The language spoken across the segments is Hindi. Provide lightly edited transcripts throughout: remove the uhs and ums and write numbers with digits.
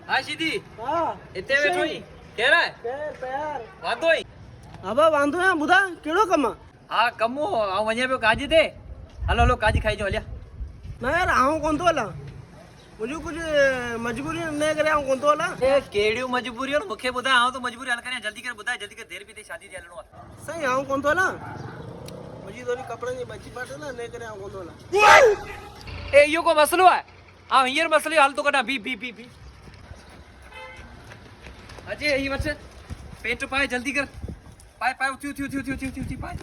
हाँ सीधी हाँ इतने वेठो ही कह रहा है प्यार वांदो ही अब वांदो है बुधा केड़ो कम हाँ कमो आ वने पे काजी दे हलो हलो काजी खाई जो हलिया ना यार आऊं कौन तो वाला मुझे कुछ मजबूरी नहीं करे आऊं कौन तो वाला ए केड़ियो मजबूरी और मुखे बुधा आऊं तो मजबूरी हल करे जल्दी कर बुधा जल्दी कर देर भी दे शादी दे लनो सही आऊं कौन तो वाला मुझे तो कपड़े नहीं बची पाटे ना नहीं करे आऊं कौन तो वाला ए यो को मसलो है आ हियर मसले हल तो कटा भी अजय यही वच पेट पाए जल्दी कर पाए पाए उठी पाए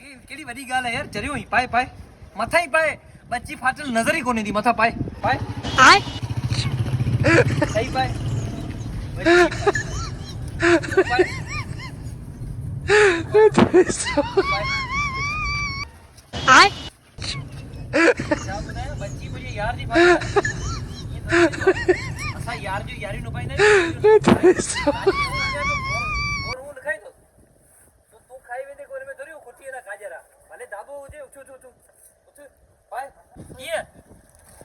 ये केड़ी बड़ी गाल है यार जरियो ही पाए मथा ही पाए बच्ची फाटल नजर ही कोनी दी मथा पाए आए सही पाए आए बच्ची मुझे यार नहीं पाए असा यार जो यारी नो पाई ना और वो लिखाई तो तू खाई वेदे कोरे में धरियो खुटी ना काजरा भले दाबो उठे उठ पाए ये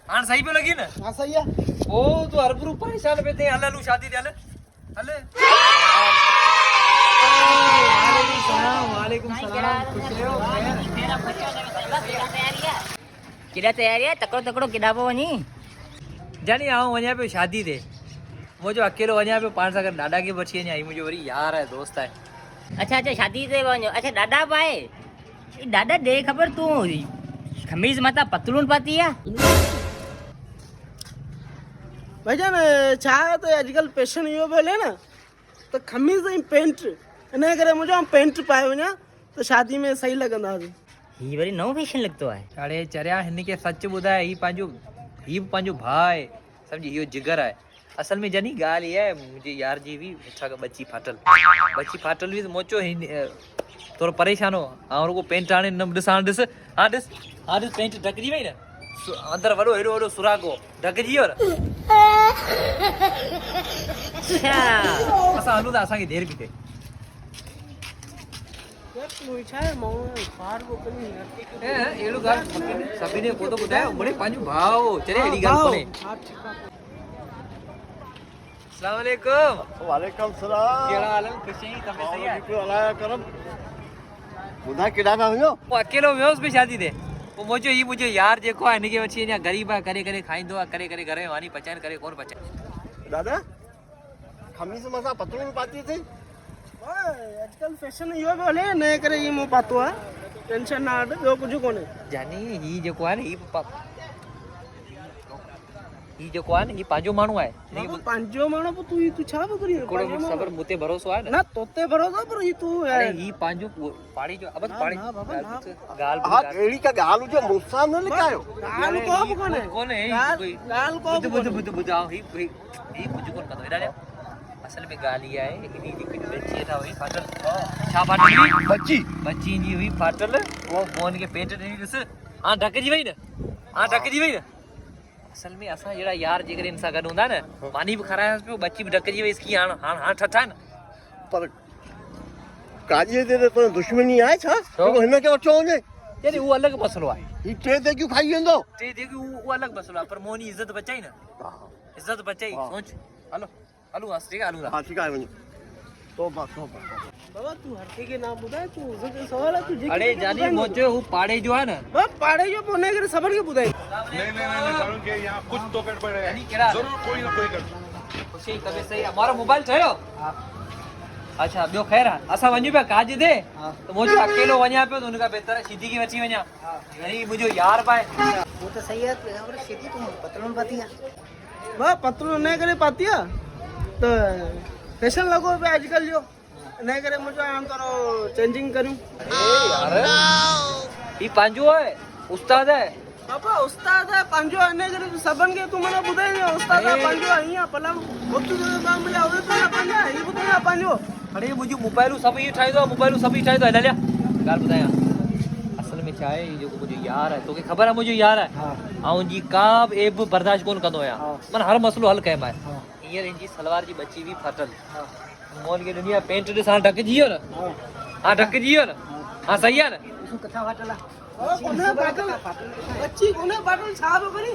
हां सही पे लगी ना हां सही है ओ तू हरबरू परेशान पे थे हल्ला लू शादी दे हले वालेकुम सलाम खुश रहो केड़ा तैयारी है तकड़ो केड़ा वनी जानी आऊं वने पे शादी दे मुझे अकेलो वने पे पांच सागर दादा के बची नहीं आई मुझे वरी यार है दोस्त है अच्छा शादी ते वनो अच्छा दादा पाए ई दादा दे खबर तू खमीज माता पतलून पाती है भाईजान चाहे तो आजकल फैशन यो बोले ना तो खमीज नहीं पेंट नहीं करे मुझे हम पेंट पाए वना तो शादी में सही लगंदा ही वरी नओ फैशन लगतो है अरे चरिया हिन के सच बुधाए ही पांजो भाई समझी यो जिगर है असल में जनी गाल ये है मुझे यार जी भी अच्छा का बच्ची फाटल भी मोचो थोड़ा परेशान हो और को पेंट आने नम दिस पेंट ढक जी वई ना अंदर वडो सुरागो ढक जी और अच्छा असा हलू असा की देर भी थे यार तू इच्छा है मो पार वो कनी ए एड़ो गाल सभी ने को तो बुधाए बड़े पांजो भाव चले एडी गाल कोने अस्सलाम वालेकुम वालेकुम सलाम केड़ा हाल है खुशी तमे सही है बिल्कुल अलाया करम बुधा केड़ा ना हुयो वो अकेलो व्योस पे शादी दे वो मुझे यार जेको है इनके बची ने गरीब है करे खाइंदो करे घरे वानी पचान करे कौन पचाए दादा खमीस मसा पतलून पाती थी आजकल फैशन यो बोले नहीं करे ये मो पातो है टेंशन ना हट जो कुछ कोने जानी ही जेको है ही जेको है ही पांजो मानू है नहीं पांचो मानो तू छा बकरी कोड़ो सबर मुते भरोसो है ना तोते भरोसा पर ये तू अरे ही पांजो पाड़ी जो अब पाड़ी गाल हां केड़ी का गाल जो मुसा न लिखायो गाल को कोने गाल को बुझाओ ही कुछ कोन कदो एडा असल में गाल ये है इनी दी बच्ची था वही फाटल छा फाटल बच्ची जी हुई फाटल वो फोन के पेंट नहीं दिस हां ढक जी वई ना असल में असा जेड़ा यार जेकर इंसा गड हुंदा ना मानी भी खराया पे बच्ची भी ढक जी वई इसकी हां ठठा ना पर काजे दे तो दुश्मनी है छा तो हिन के वठो ने यानी वो अलग मसलो है ई टे दे क्यों खाई वेंदो ते देखो वो अलग मसलो है पर मोनी इज्जत बचाई ना इज्जत बचाई सोच हलो हंसते का हलो हां ठीक है वनी तो बस बाबा तू हरके के नाम बुधाए तू उसे सवाल है तू अरे जानी मोचो वो पाड़े जो है ना बा पाड़े जो बोने के सबर के बुधाई नहीं कारण के यहाँ कुछ तो गड़बड़ है यानी केड़ा जरूर कोई ना कोई गड़बड़ खुशी तबे सही हमारा मोबाइल छयो अच्छा बियो खैर असा वनी पे काज दे तो मुझे अकेलो वन्या पे तो उनका बेहतर है सीधी की बची वन्या नहीं मुझे यार पाए वो तो सही है और सीधी तुम पतलून पाती है बा पतलू नहीं करे पाती है तो फैशन लगो पे आजकल जो नहीं करे मुझे हम करो चेंजिंग करूं यार ये पांजो है उस्ताद है पापा उस्ताद है पांजो आने करे सबन के तू मने बुधाई नहीं उस्ताद है पांजो અહીંયા पलंग होतु जो काम मिला होवे तो ना पांजो ये बुधाई पांजो अरे मुझे मोबाइल सब ही ठाई दो डालिया गाल बताया असल में चाहे जो मुझे यार है तो के खबर है मुझे यार है आऊं जी काब एब बर्दाश्त कोन कंदो या मन हर मसलो हल कय माय हियर इंजी सलवार जी बच्ची भी फटल मोल के दुनिया पेंट दे सा ढक जियो ना हां ढक जियो ना हां सही है ना इसु कथा वाटला कोने पाटल बच्ची कोने पाटल छा पे करी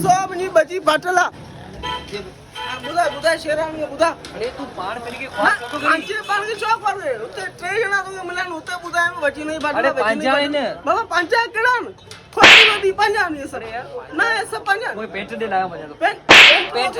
सब नी बची पाटला बुधा बुधा शेरानी बुधा अरे तू पाण मिल के कॉल कर तो आंचे पाण के चौक पर रे उते ट्रे जना तो मिलन उते बुधा में बची नहीं पाटला अरे पंजा है ने बाबा पंजा केड़ा खोटी नदी पंजा नहीं सर ना ऐसा पंजा कोई पेंट दे लाया मजा तो पेंट पेंट